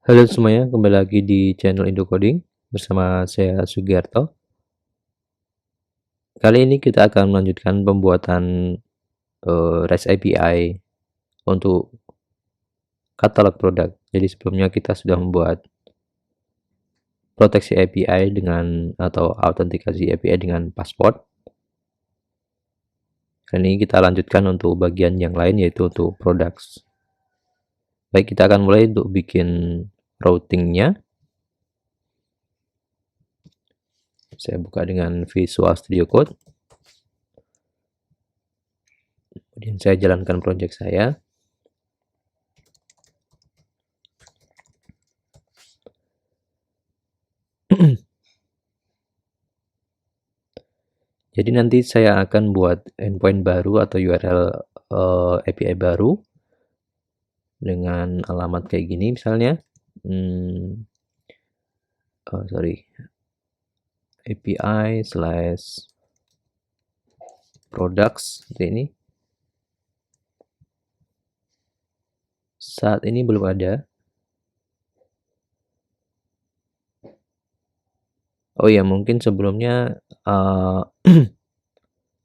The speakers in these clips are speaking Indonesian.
Halo semuanya, kembali lagi di channel Indo Coding bersama saya Sugiarto. Kali ini kita akan melanjutkan pembuatan REST API untuk katalog produk. Jadi sebelumnya kita sudah membuat proteksi API dengan atau autentikasi API dengan password. Kali ini kita lanjutkan untuk bagian yang lain yaitu untuk products. Baik, kita akan mulai untuk bikin routingnya. Saya buka dengan Visual Studio Code. Kemudian saya jalankan project saya. Jadi nanti saya akan buat endpoint baru atau URL API baru dengan alamat kayak gini misalnya. API slash products seperti ini. Saat ini belum ada. Oh ya, mungkin sebelumnya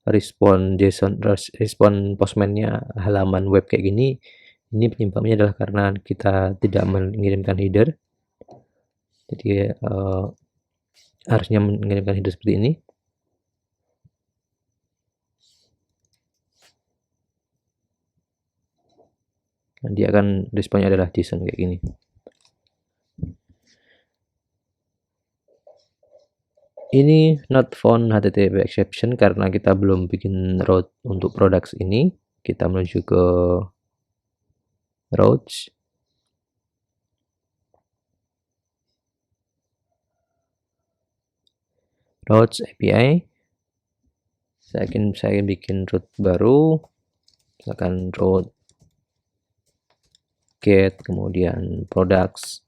respon postman-nya halaman web kayak gini. Ini penyebabnya adalah karena kita tidak mengirimkan header. Jadi harusnya mengirimkan header seperti ini. Dan dia akan responnya adalah JSON kayak gini. Ini not found HTTP exception karena kita belum bikin route untuk products ini. Kita menuju ke routes. Routes API. Saya bikin route baru. Misalkan route get, kemudian products.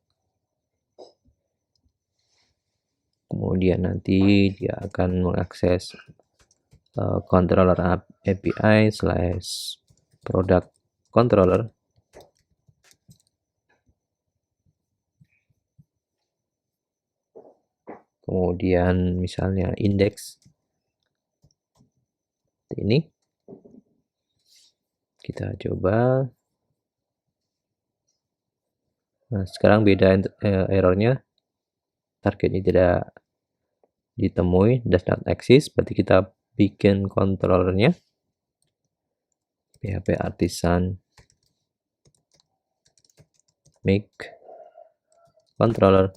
Kemudian nanti dia akan mengakses controller API slash product controller. Kemudian misalnya index ini. Kita coba. Nah, sekarang beda errornya. Target ini tidak ditemui, does not exist. Berarti kita bikin controllernya. PHP artisan make controller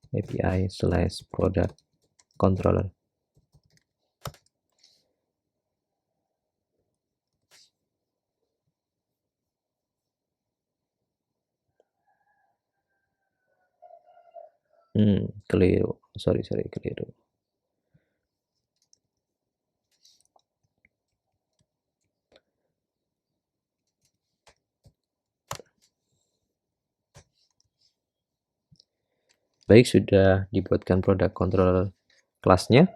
API slash product controller. Keliru. Sorry, keliru. Baik, sudah dibuatkan product controller kelasnya.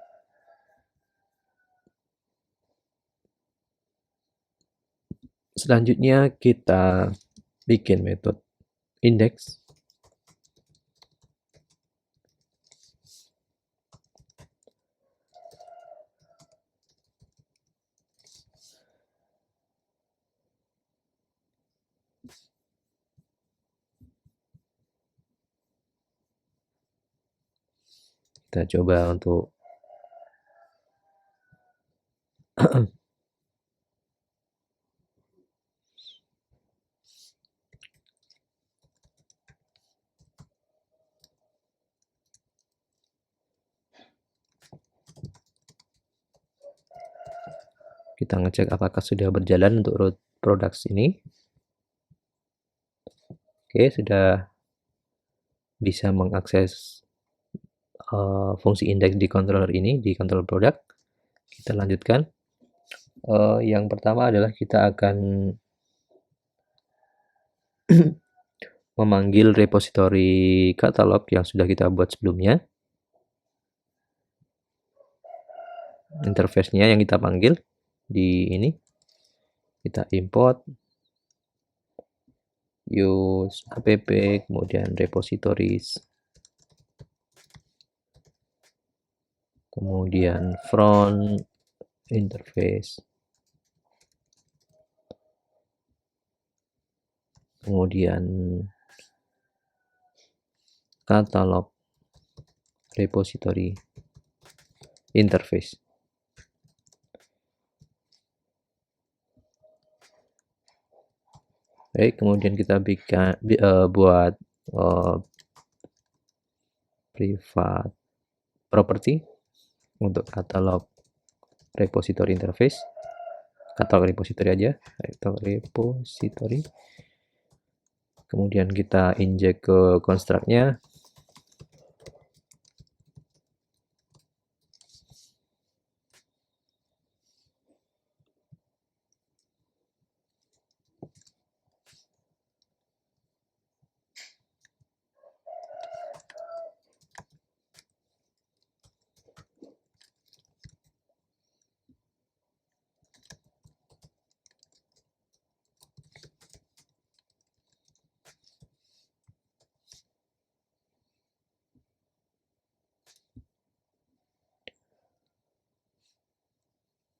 Selanjutnya kita bikin metode index. Kita coba untuk kita ngecek apakah sudah berjalan untuk root products ini. Oke, sudah bisa mengakses fungsi index di controller ini, di controller product. Kita lanjutkan. Yang pertama adalah kita akan memanggil repository katalog yang sudah kita buat sebelumnya. Interface-nya yang kita panggil di ini. Kita import. use app, kemudian repositories, kemudian front interface, kemudian katalog repository interface. Baik, kemudian kita buat private property untuk katalog repository interface. Katalog repository aja, katalog repository. Kemudian kita inject ke construct-nya.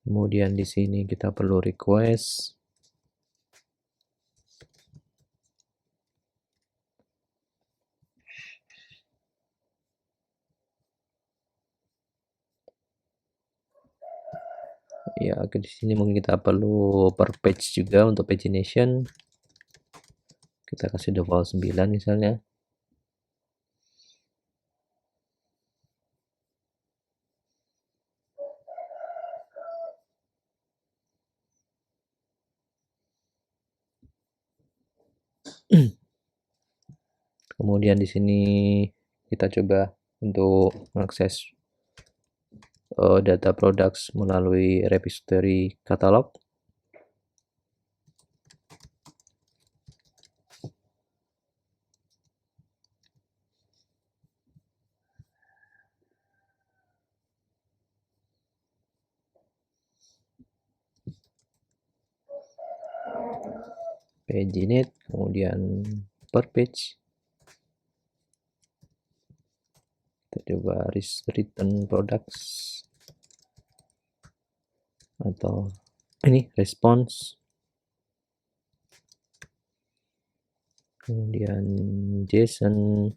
Kemudian di sini kita perlu request. Ya, di sini mungkin kita perlu per page juga untuk pagination. Kita kasih default 9 misalnya. Kemudian di sini kita coba untuk mengakses data products melalui repository catalog. Paginate, kemudian per page. Kita coba return products atau ini response, kemudian JSON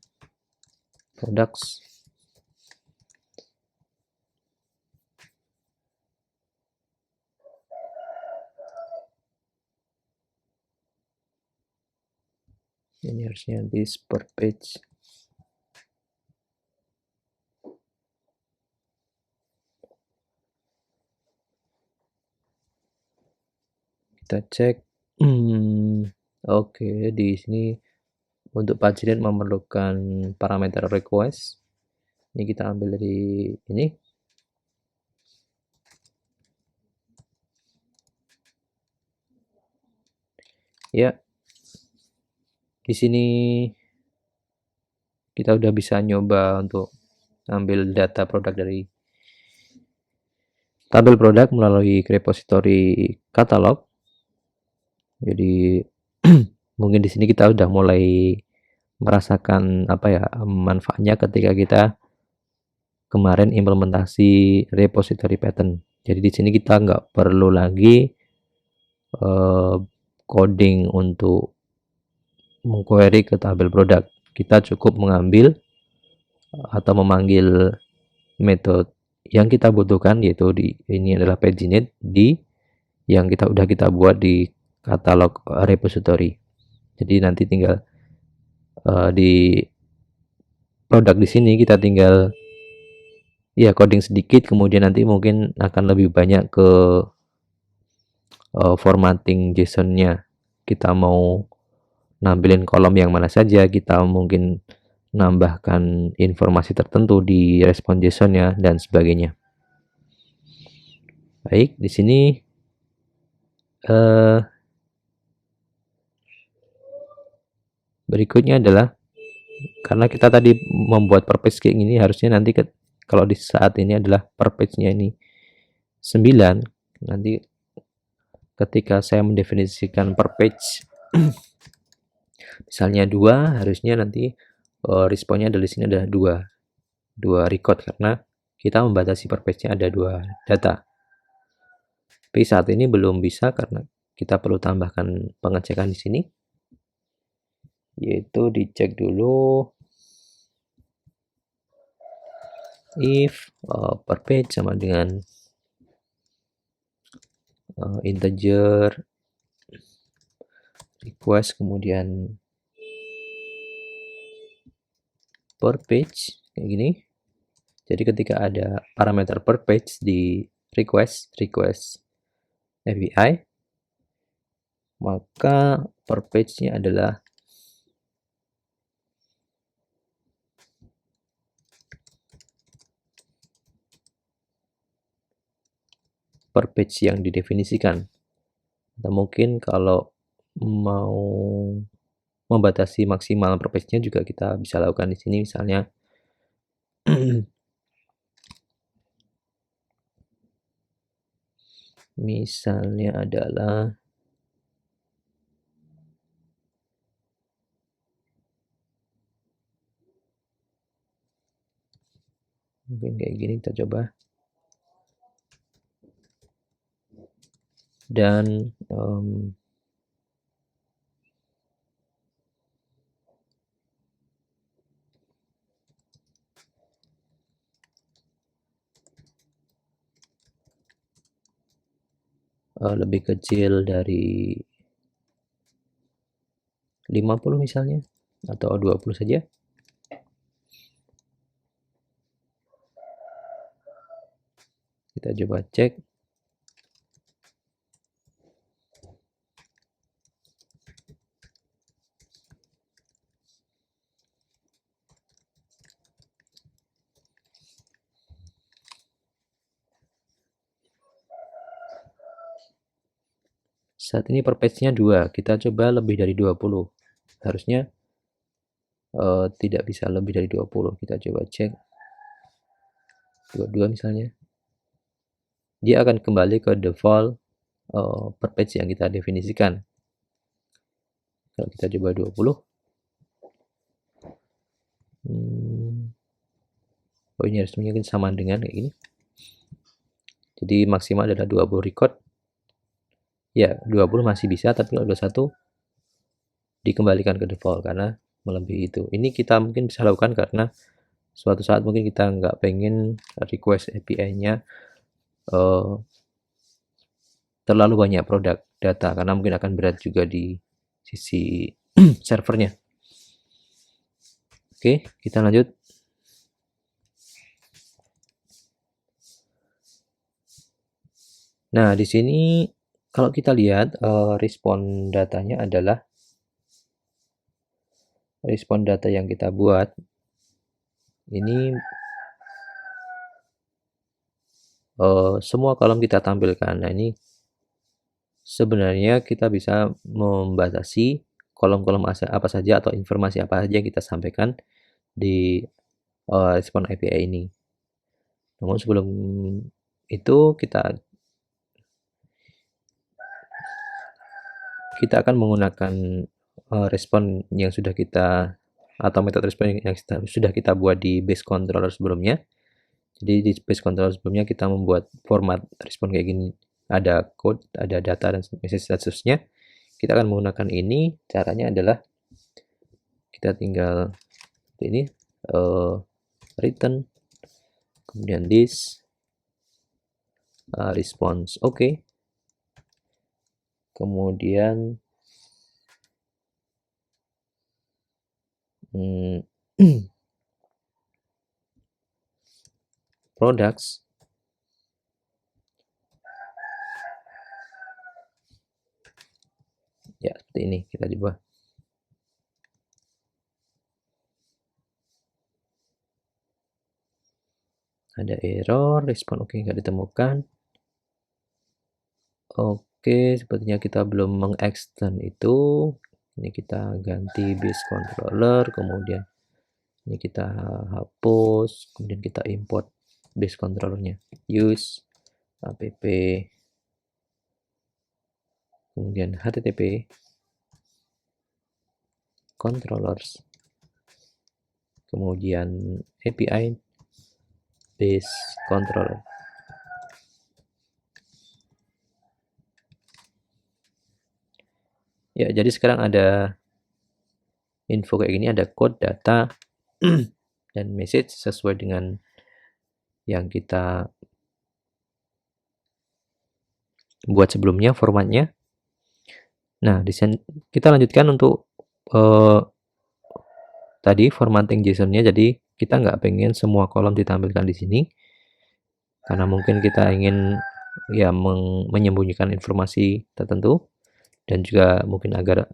products, ini harusnya this per page. Kita cek. Oke, di sini untuk paginate memerlukan parameter request. Ini kita ambil dari ini. Ya. Di sini kita udah bisa nyoba untuk ambil data produk dari tabel produk melalui repository catalog. Jadi mungkin di sini kita udah mulai merasakan apa ya manfaatnya ketika kita kemarin implementasi repository pattern. Jadi di sini kita nggak perlu lagi coding untuk mengquery ke tabel produk. Kita cukup mengambil atau memanggil metode yang kita butuhkan, yaitu ini adalah paginate di yang udah kita buat di katalog repository. Jadi nanti tinggal di produk di sini kita tinggal ya coding sedikit, kemudian nanti mungkin akan lebih banyak ke formatting JSON-nya. Kita mau nampilin kolom yang mana saja, kita mungkin nambahkan informasi tertentu di respon JSON-nya dan sebagainya. Baik, di sini berikutnya adalah karena kita tadi membuat per page kayak gini, harusnya nanti kalau di saat ini adalah per page-nya ini 9, nanti ketika saya mendefinisikan per page Misalnya 2, harusnya nanti responnya dari sini ada 2 record karena kita membatasi per page-nya ada 2 data. Tapi saat ini belum bisa karena kita perlu tambahkan pengecekan di sini, yaitu dicek dulu if per page sama dengan integer request kemudian per page kayak gini. Jadi ketika ada parameter per page di request API, maka per page-nya adalah per page yang didefinisikan. Atau mungkin kalau mau membatasi maksimal per page-nya juga kita bisa lakukan di sini, misalnya misalnya adalah mungkin kayak gini, kita coba. Dan lebih kecil dari 50 misalnya, atau 20 saja. Kita coba cek. Saat ini per page-nya 2, kita coba lebih dari 20. Harusnya tidak bisa lebih dari 20. Kita coba cek 22 misalnya. Dia akan kembali ke default per page yang kita definisikan. Kalau kita coba 20, oh ini harus mungkin sama dengan kayak gini. Jadi maksimal adalah 20 record. Ya, 20 masih bisa, tapi kalau 21 dikembalikan ke default karena melebihi itu. Ini kita mungkin bisa lakukan karena suatu saat mungkin kita nggak pengen request API-nya terlalu banyak produk data karena mungkin akan berat juga di sisi servernya. Oke, kita lanjut. Nah, di sini kalau kita lihat respon datanya adalah respon data yang kita buat ini semua kolom kita tampilkan. Nah, ini sebenarnya kita bisa membatasi kolom-kolom apa saja atau informasi apa saja yang kita sampaikan di respon API ini. Namun sebelum itu kita akan menggunakan respon yang sudah kita atau metode respon yang sudah kita buat di base controller sebelumnya. Jadi di base controller sebelumnya kita membuat format respon kayak gini, ada code, ada data dan message statusnya. Kita akan menggunakan ini. Caranya adalah kita tinggal ini return, kemudian this response oke. Kemudian products ya, seperti ini. Kita coba. Ada error, respon oke nggak ditemukan. Oke, sepertinya kita belum mengextend itu. Ini kita ganti base controller, kemudian ini kita hapus, kemudian kita import base controllernya. Use app, kemudian http. controllers, kemudian API based controller. Ya, jadi sekarang ada info kayak gini, ada code, data, dan message sesuai dengan yang kita buat sebelumnya formatnya. Nah, di sini kita lanjutkan untuk tadi formatting JSON-nya. Jadi kita nggak pengen semua kolom ditampilkan di sini, karena mungkin kita ingin ya menyembunyikan informasi tertentu, dan juga mungkin agar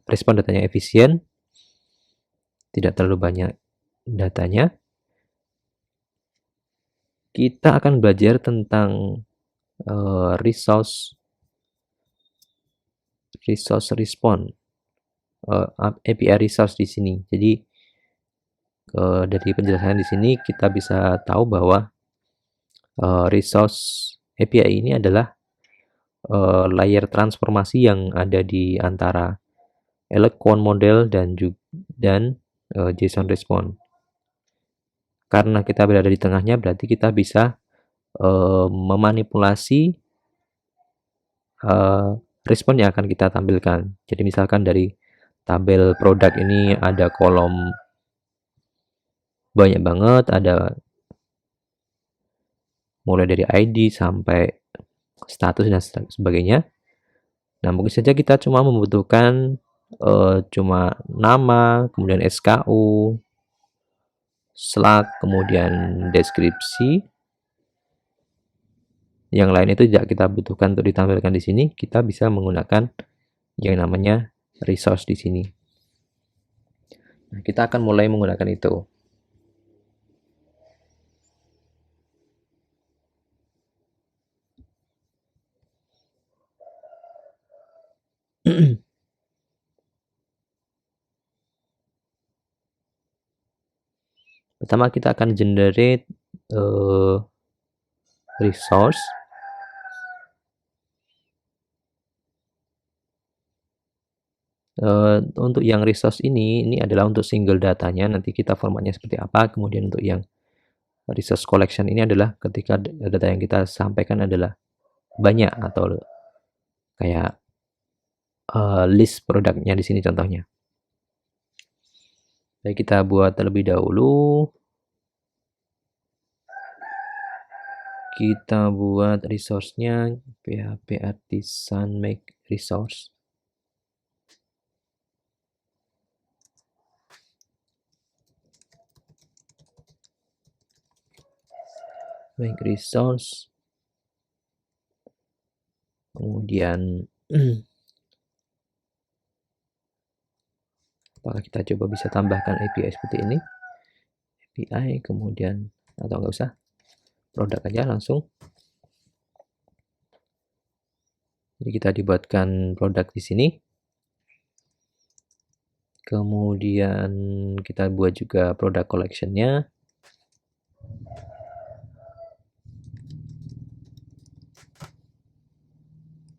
respon datanya efisien, tidak terlalu banyak datanya. Kita akan belajar tentang resource response, API resource di sini. Jadi dari penjelasan di sini kita bisa tahu bahwa resource API ini adalah layer transformasi yang ada di antara Eloquent model dan JSON response. Karena kita berada di tengahnya, berarti kita bisa memanipulasi respon yang akan kita tampilkan. Jadi misalkan dari tabel produk ini ada kolom banyak banget, ada mulai dari ID sampai status dan sebagainya. Nah, mungkin saja kita cuma membutuhkan cuma nama, kemudian SKU, slug, kemudian deskripsi. Yang lain itu tidak kita butuhkan untuk ditampilkan di sini. Kita bisa menggunakan yang namanya resource di sini. Nah, kita akan mulai menggunakan itu. Pertama kita akan generate resource. Untuk yang resource ini adalah untuk single datanya, nanti kita formatnya seperti apa. Kemudian untuk yang resource collection ini adalah ketika data yang kita sampaikan adalah banyak, atau kayak list produknya di sini contohnya. Baik, kita buat terlebih dahulu. Kita buat resource-nya PHP artisan make resource. Make resource. Kemudian apakah kita coba bisa tambahkan API seperti ini? API, kemudian, atau nggak usah, produk aja langsung. Jadi kita dibuatkan produk di sini. Kemudian kita buat juga product collection-nya.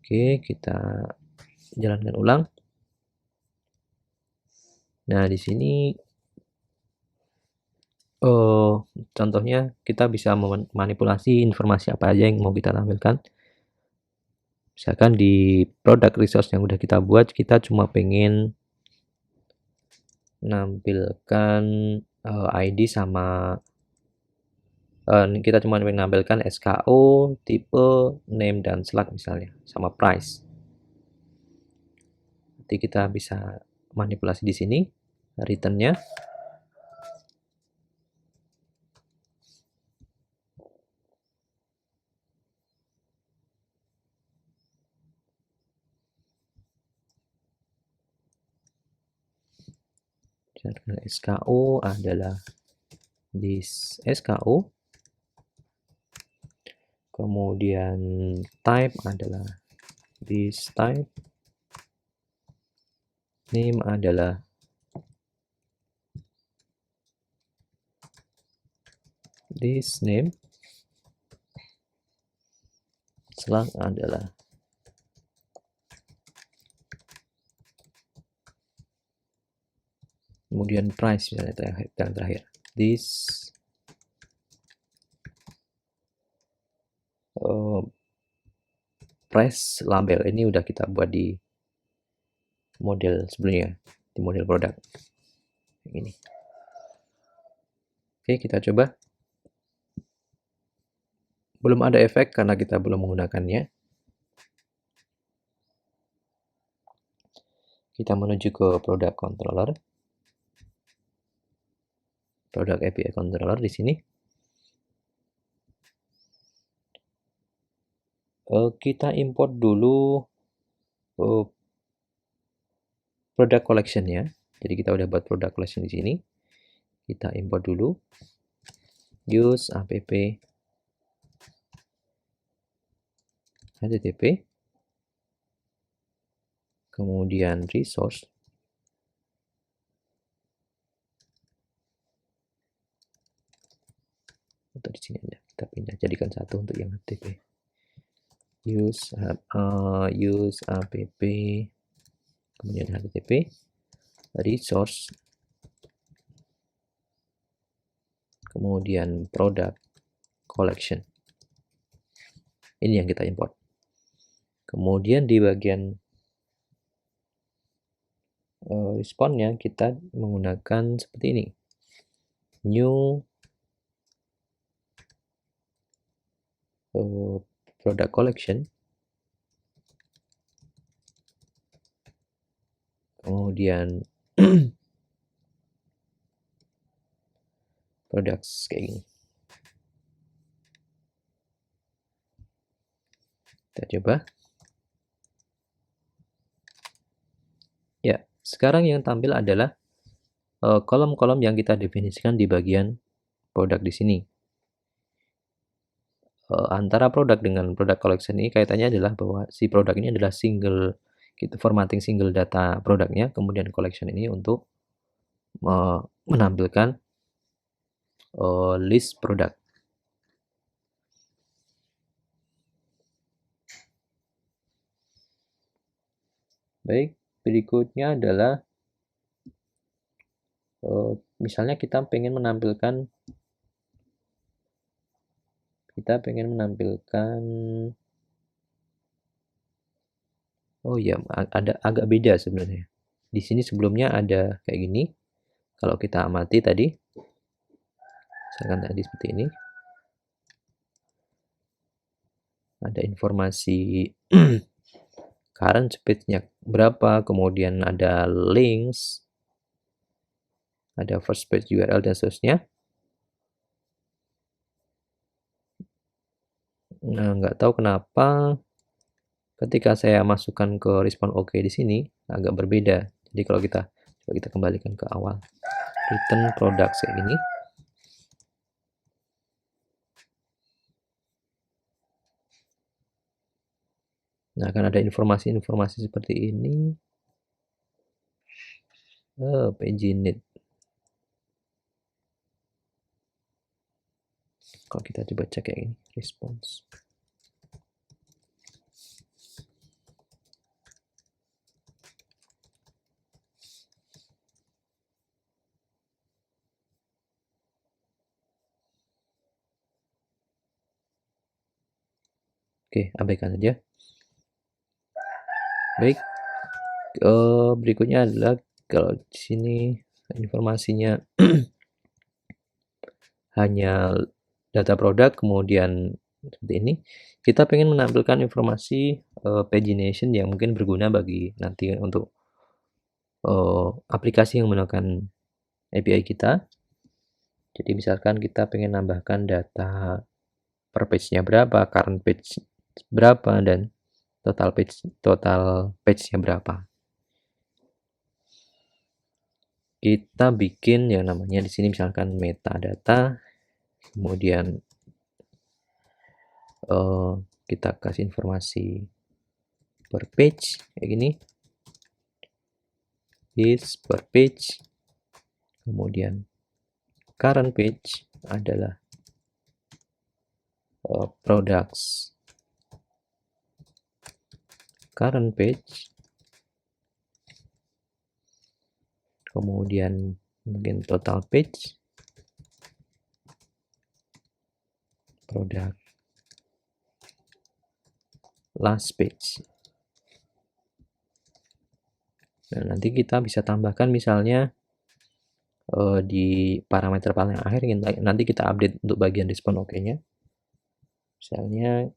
Oke, kita jalankan ulang. Nah, di sini contohnya kita bisa memanipulasi informasi apa aja yang mau kita tampilkan. Misalkan di product resource yang udah kita buat, kita cuma pengen menampilkan ID sama kita cuma menampilkan SKU, tipe, name, dan slug misalnya, sama price. Nanti kita bisa manipulasi di sini return-nya. SKU adalah this SKU. Kemudian type adalah this type. Name adalah this name. Slug adalah kemudian price misalnya yang terakhir, this price label ini udah kita buat di model sebelumnya, di model produk yang ini. Oke, kita coba. Belum ada efek karena kita belum menggunakannya. Kita menuju ke product controller, product API controller di sini. Kita import dulu product collection ya. Jadi kita udah buat product collection di sini. Kita import dulu. Use app http, kemudian resource, atau di sini aja kita pindah jadikan satu untuk yang http. Use app, kemudian http, resource, kemudian product collection. Ini yang kita import. Kemudian di bagian responnya kita menggunakan seperti ini, new product collection, kemudian products kayak gini. Kita coba. Ya, sekarang yang tampil adalah kolom-kolom yang kita definisikan di bagian produk di sini. Antara produk dengan product collection ini kaitannya adalah bahwa si produk ini adalah single, kita formatting single data produknya, kemudian collection ini untuk menampilkan list produk. Baik, berikutnya adalah misalnya kita pengen menampilkan oh ya, ada agak beda sebenarnya. Di sini sebelumnya ada kayak gini. Kalau kita amati tadi, misalkan tadi seperti ini, ada informasi current page-nya berapa, kemudian ada links, ada first page URL dan seterusnya. Nah, nggak tahu kenapa ketika saya masukkan ke respon OK di sini agak berbeda. Jadi kalau coba kita kembalikan ke awal, return products kayak gini. Nah, akan ada informasi-informasi seperti ini. Paginate. Kalau kita coba cek kayak ini, response. Oke, abaikan saja. Baik, berikutnya adalah kalau di sini informasinya hanya data produk, kemudian seperti ini. Kita pengen menampilkan informasi pagination yang mungkin berguna bagi nanti untuk aplikasi yang menggunakan API kita. Jadi misalkan kita pengen nambahkan data per page-nya berapa, current page berapa, dan total page-nya berapa. Kita bikin yang namanya di sini misalkan metadata, kemudian kita kasih informasi per page kayak gini, is per page, kemudian current page adalah products current page, kemudian mungkin total page, product, last page. Nah, nanti kita bisa tambahkan misalnya di parameter paling akhir, nanti kita update untuk bagian respon oke-nya. Misalnya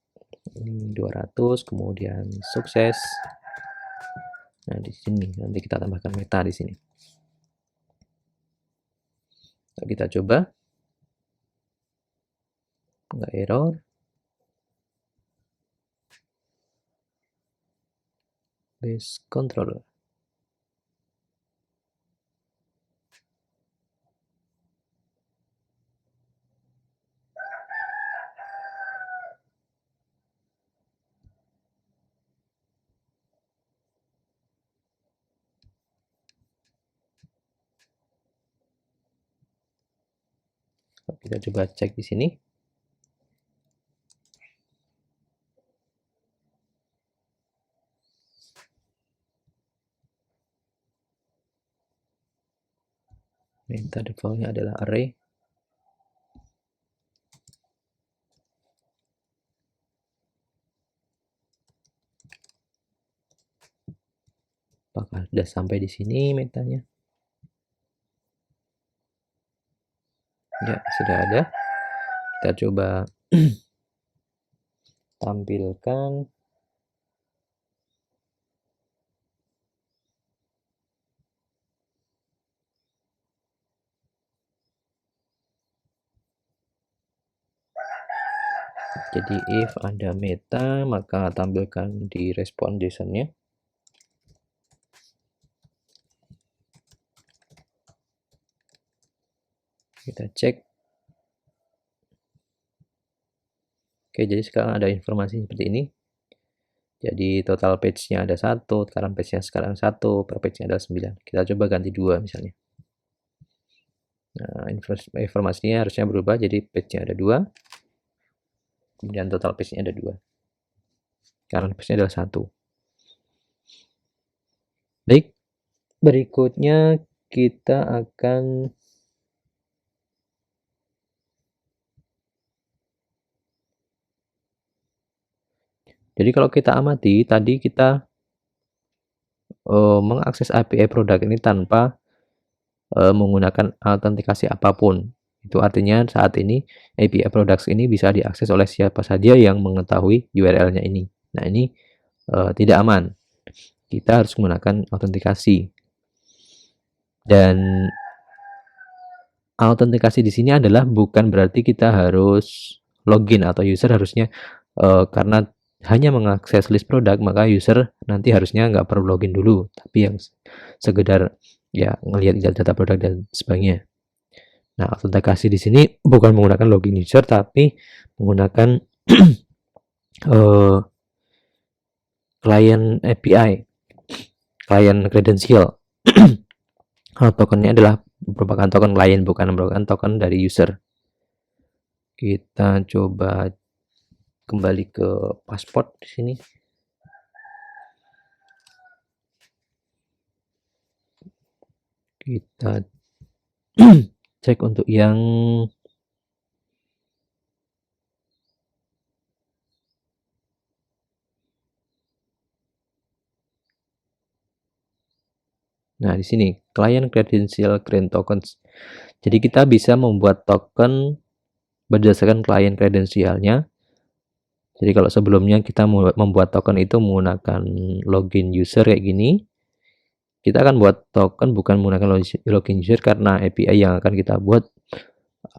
ini 200, kemudian sukses. Nah, di sini nanti kita tambahkan meta di sini. Nah, kita coba. Nggak error. Base controller. Kita coba cek di sini. Meta defaultnya adalah array. Apakah sudah sampai di sini metanya? Ya, sudah ada. Kita coba tampilkan. Jadi if ada meta, maka tampilkan di respon JSON-nya. Kita cek. Oke, jadi sekarang ada informasi seperti ini. Jadi total page-nya ada 1, sekarang page-nya sekarang 1, per page-nya ada 9. Kita coba ganti 2 misalnya. Nah, informasinya harusnya berubah, jadi page-nya ada 2. Kemudian total page-nya ada 2. Sekarang page-nya adalah 1. Baik, berikutnya kita akan jadi kalau kita amati, tadi kita mengakses API produk ini tanpa menggunakan autentikasi apapun. Itu artinya saat ini API products ini bisa diakses oleh siapa saja yang mengetahui URL-nya ini. Nah, ini tidak aman. Kita harus menggunakan autentikasi. Dan autentikasi di sini adalah bukan berarti kita harus login atau user harusnya karena hanya mengakses list produk, maka user nanti harusnya nggak perlu login dulu, tapi yang sekedar ya ngelihat data produk dan sebagainya. Nah, autentikasi di sini bukan menggunakan login user, tapi menggunakan client API, client credential. Tokennya adalah merupakan token client, bukan merupakan token dari user. Kita coba kembali ke pasport di sini. Kita cek untuk yang nah di sini client credential grant tokens. Jadi kita bisa membuat token berdasarkan client kredensialnya. Jadi kalau sebelumnya kita membuat token itu menggunakan login user kayak gini, kita akan buat token bukan menggunakan login user karena API yang akan kita buat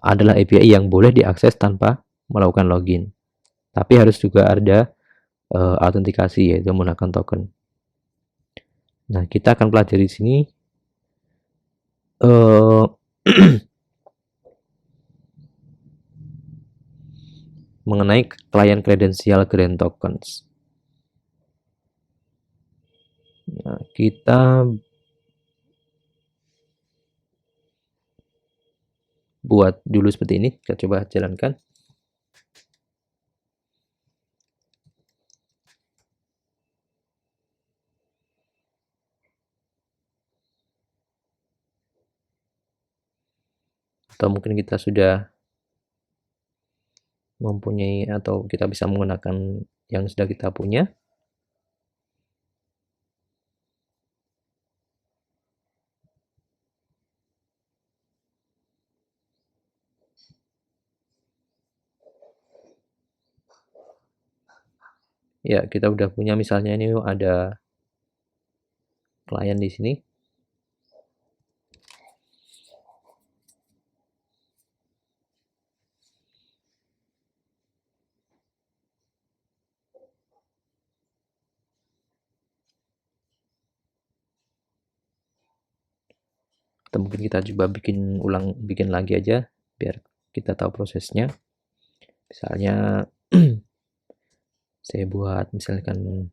adalah API yang boleh diakses tanpa melakukan login. Tapi harus juga ada autentikasi, yaitu menggunakan token. Nah, kita akan pelajari di sini mengenai client credential grant tokens. Nah, kita buat dulu seperti ini, kita coba jalankan. atau mungkin kita sudah mempunyai atau kita bisa menggunakan yang sudah kita punya. Ya, kita udah punya, misalnya ini ada klien di sini. Atau mungkin kita coba bikin lagi aja biar kita tahu prosesnya. Misalnya saya buat misalkan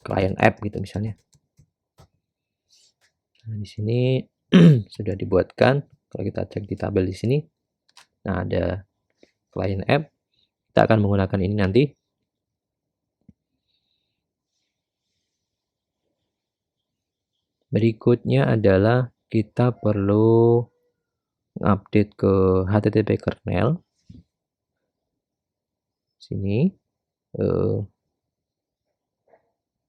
client app gitu misalnya. Nah, di sini sudah dibuatkan. Kalau kita cek di tabel di sini, nah ada client app. Kita akan menggunakan ini nanti. Berikutnya adalah kita perlu update ke HTTP kernel. Sini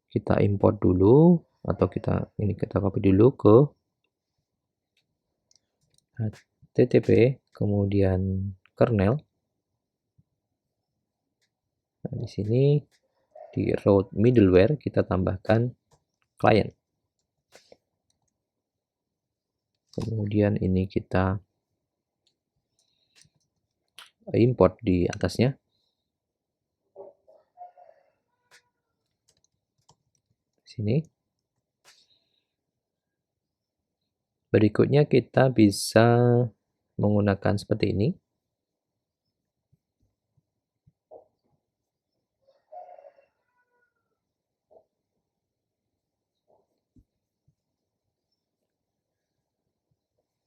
kita import dulu, atau kita copy dulu ke HTTP, kemudian kernel. Nah, di sini di root middleware kita tambahkan client. Kemudian ini kita import di atasnya. Sini. Berikutnya kita bisa menggunakan seperti ini.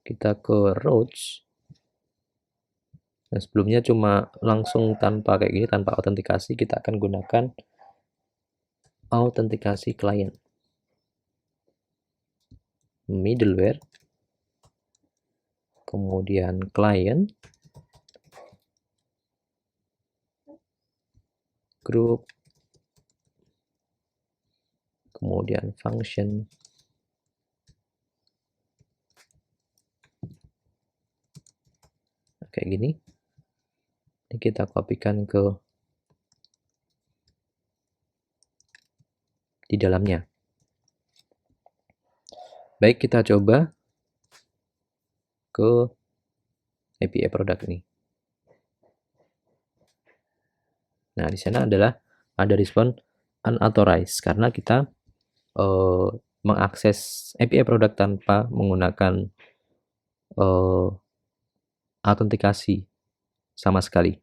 Kita ke routes. Nah, sebelumnya cuma langsung tanpa kayak gini, tanpa autentikasi, kita akan gunakan autentikasi client. Middleware, kemudian client, group, kemudian function, kayak gini. Ini kita kopikan ke di dalamnya. Baik, kita coba ke API product ini. Nah, di sana adalah ada respon unauthorized karena kita mengakses API product tanpa menggunakan autentikasi sama sekali.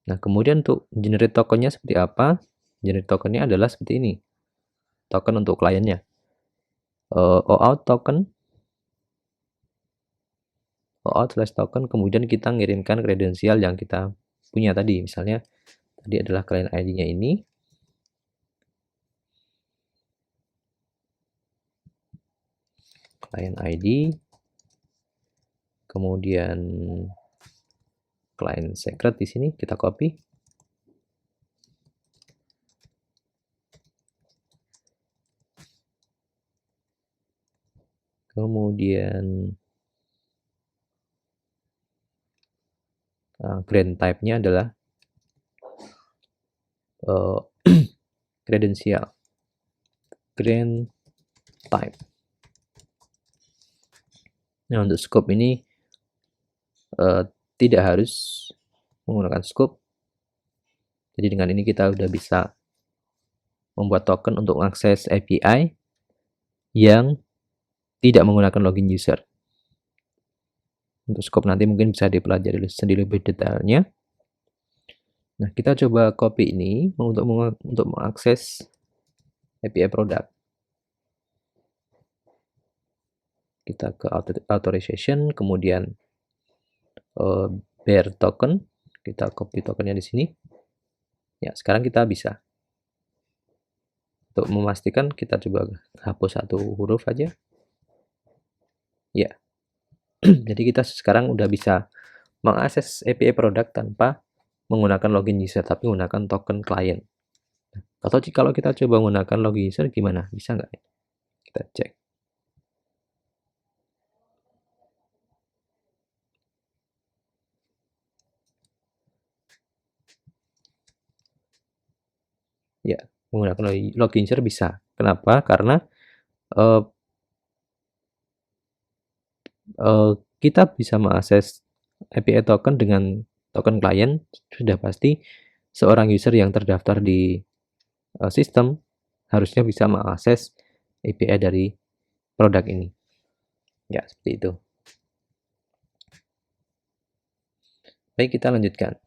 Nah, kemudian untuk generate tokennya seperti apa? Generate tokennya adalah seperti ini. Token untuk kliennya. OAuth token. OAuth/token, kemudian kita ngirimkan kredensial yang kita punya tadi. Misalnya, tadi adalah client ID-nya ini. Client ID. Kemudian client secret di sini kita copy. Kemudian grant type-nya adalah kredensial. Grant type. Nah, untuk scope ini tidak harus menggunakan scope. Jadi dengan ini kita udah bisa membuat token untuk mengakses API yang tidak menggunakan login user. Untuk scope nanti mungkin bisa dipelajari sendiri lebih detailnya. Nah, kita coba copy ini untuk mengakses API product. Kita ke authorization, kemudian bear token, kita copy tokennya di sini. Ya, sekarang kita bisa. Untuk memastikan kita coba hapus satu huruf aja. Ya, jadi kita sekarang udah bisa mengakses API produk tanpa menggunakan login user, tapi menggunakan token client. Atau kalau kita coba menggunakan login user gimana? Bisa nggak? Kita cek. Ya, menggunakan login user bisa. Kenapa? Karena uh, kita bisa mengakses API token dengan token client. Sudah pasti seorang user yang terdaftar di sistem harusnya bisa mengakses API dari produk ini. Ya, seperti itu. Baik, kita lanjutkan.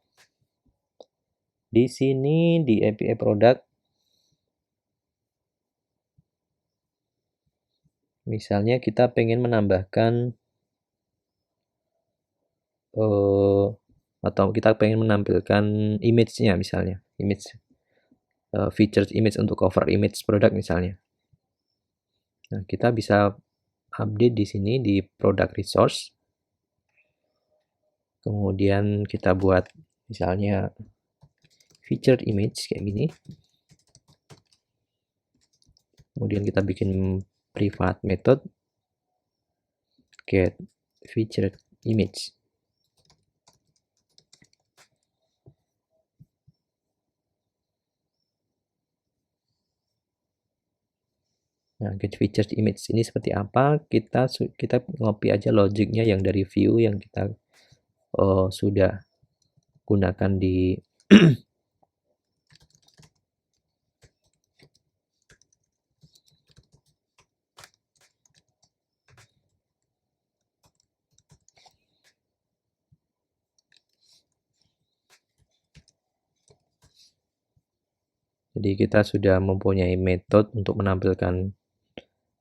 Di sini di API produk, misalnya kita pengen menambahkan atau kita pengen menampilkan image-nya, misalnya image featured image untuk cover image produk misalnya. Nah, kita bisa update di sini di product resource. Kemudian kita buat misalnya featured image kayak gini. Kemudian kita bikin private method get featured image. Nah, get featured image ini seperti apa? Kita ngopi aja logiknya yang dari view yang kita sudah gunakan di jadi kita sudah mempunyai metode untuk menampilkan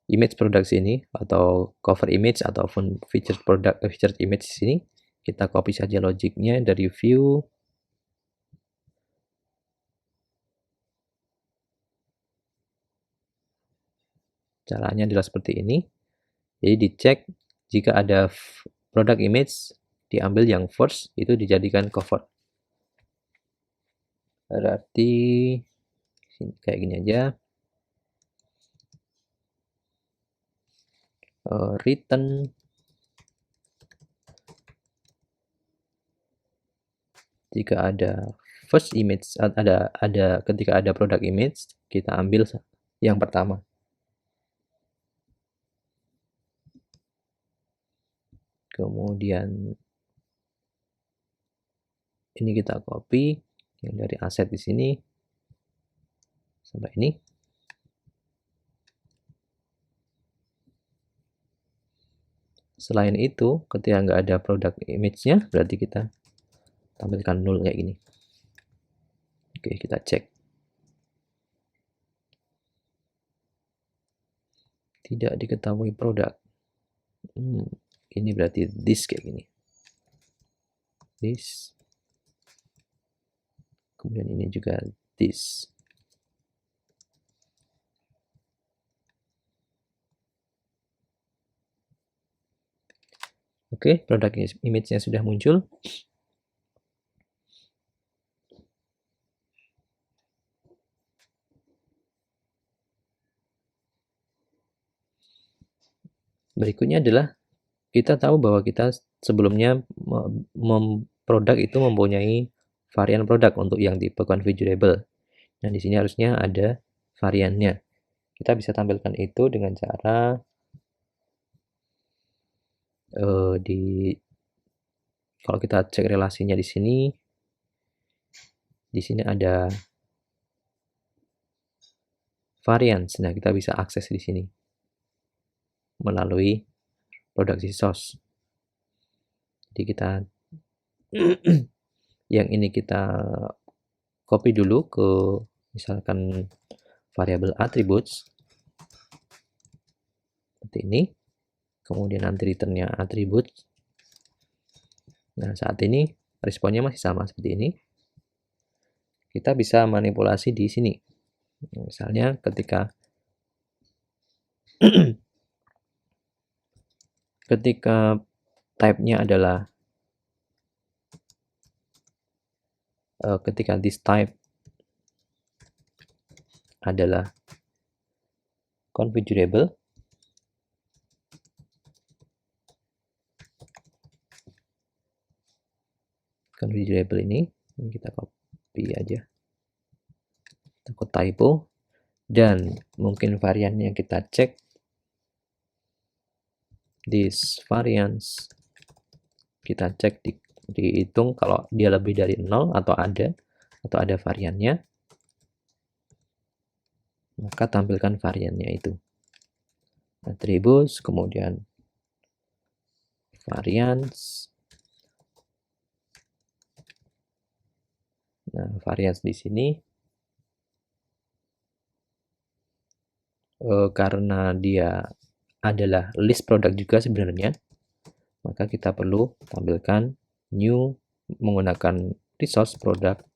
image produk sini atau cover image ataupun featured product featured image sini. Kita copy saja logiknya dari view. Caranya adalah seperti ini. Jadi dicek jika ada produk image, diambil yang first, itu dijadikan cover. Berarti kayak gini aja. Return jika ada first image, ketika ada produk image, kita ambil yang pertama. Kemudian ini kita copy yang dari aset di sini sampai ini. Selain itu, ketika nggak ada produk image-nya, berarti kita tampilkan nol kayak gini. Oke, kita cek. Tidak diketahui produk. Ini berarti this kayak gini. This. Kemudian ini juga this. Oke, produk image-nya sudah muncul. Berikutnya adalah kita tahu bahwa kita sebelumnya produk itu mempunyai varian produk untuk yang tipe configurable. Nah, di sini harusnya ada variannya. Kita bisa tampilkan itu dengan cara kalau kita cek relasinya di sini ada variance. Nah, kita bisa akses di sini melalui product resource. Jadi kita yang ini kita copy dulu ke misalkan variable attributes seperti ini. Kemudian nanti returnnya attributes. Nah, saat ini responnya masih sama seperti ini. Kita bisa manipulasi di sini. Misalnya ketika ketika type-nya adalah ketika this type adalah configurable, ini kita copy aja, takut typo, dan mungkin variannya kita cek this variance, kita cek dihitung kalau dia lebih dari 0 atau ada variannya, maka tampilkan variannya itu. Attributes, kemudian variance. Nah, variance di sini karena dia adalah list produk juga sebenarnya, maka kita perlu tampilkan new menggunakan resource product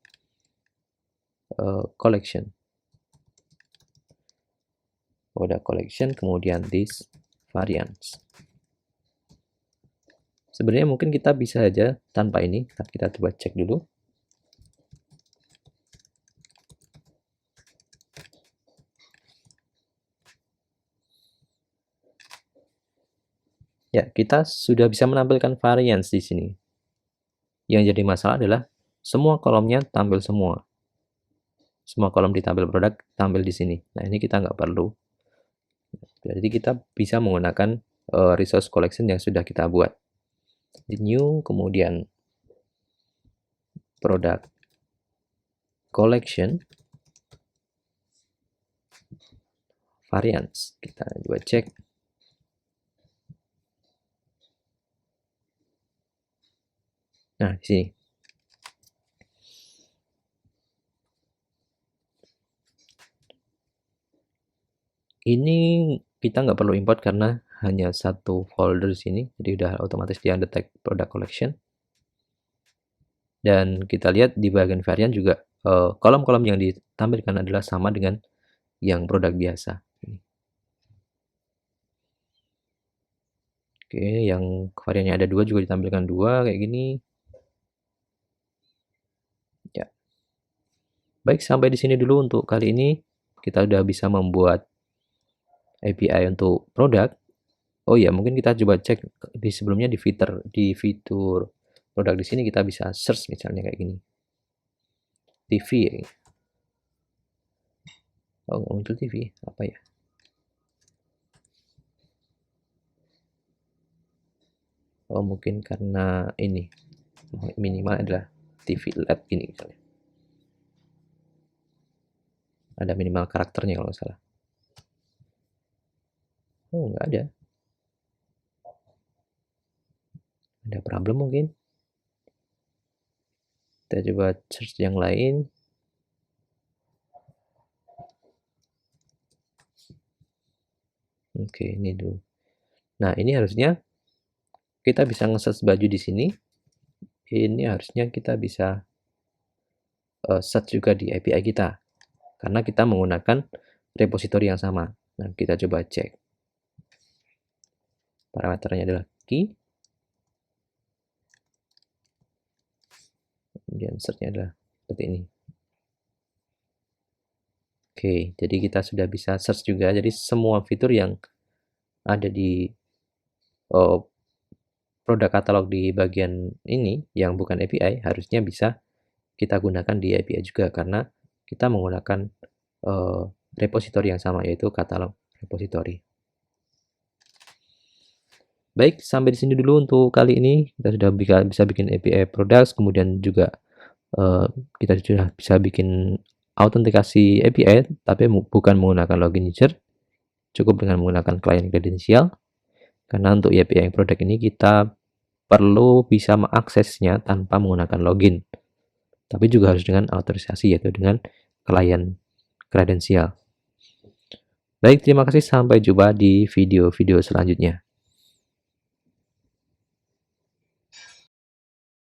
collection. Product collection, kemudian this variance. Sebenarnya mungkin kita bisa aja tanpa ini, kita coba cek dulu. Ya, kita sudah bisa menampilkan variance di sini. Yang jadi masalah adalah semua kolomnya tampil semua. Semua kolom ditampil produk tampil di sini. Nah, ini kita nggak perlu. Jadi kita bisa menggunakan resource collection yang sudah kita buat. Di new, kemudian product collection, variance. Kita coba cek. Nah, di sini. Ini kita nggak perlu import karena hanya satu folder di sini, jadi udah otomatis dia detect product collection. Dan kita lihat di bagian varian juga kolom-kolom yang ditampilkan adalah sama dengan yang produk biasa. Oke, yang variannya ada 2 juga ditampilkan 2 kayak gini. Ya. Baik, sampai di sini dulu untuk kali ini. Kita udah bisa membuat API untuk produk. Oh ya, mungkin kita coba cek di sebelumnya di fitur produk di sini kita bisa search misalnya kayak gini. TV ya. Oh, nggak muncul TV, apa ya? Oh, mungkin karena ini minimal adalah TV LED gini misalnya. Ada minimal karakternya kalau nggak salah. Oh, nggak ada. Ada problem mungkin. Kita coba search yang lain. Oke, ini dulu. Nah, ini harusnya kita bisa nge-search baju di sini. Ini harusnya kita bisa search juga di API kita. Karena kita menggunakan repository yang sama. Nah, kita coba cek. Parameternya adalah key. Kemudian search-nya adalah seperti ini. Oke, jadi kita sudah bisa search juga. Jadi semua fitur yang ada di produk katalog di bagian ini yang bukan API harusnya bisa kita gunakan di API juga karena kita menggunakan repository yang sama, yaitu katalog repository. Baik, sampai di sini dulu untuk kali ini. Kita sudah bisa bikin API products, kemudian juga kita sudah bisa bikin autentikasi API, tapi bukan menggunakan login user, cukup dengan menggunakan client credential. Karena untuk API product ini kita perlu bisa mengaksesnya tanpa menggunakan login, tapi juga harus dengan autorisasi, yaitu dengan client credential. Baik, terima kasih, sampai jumpa di video-video selanjutnya.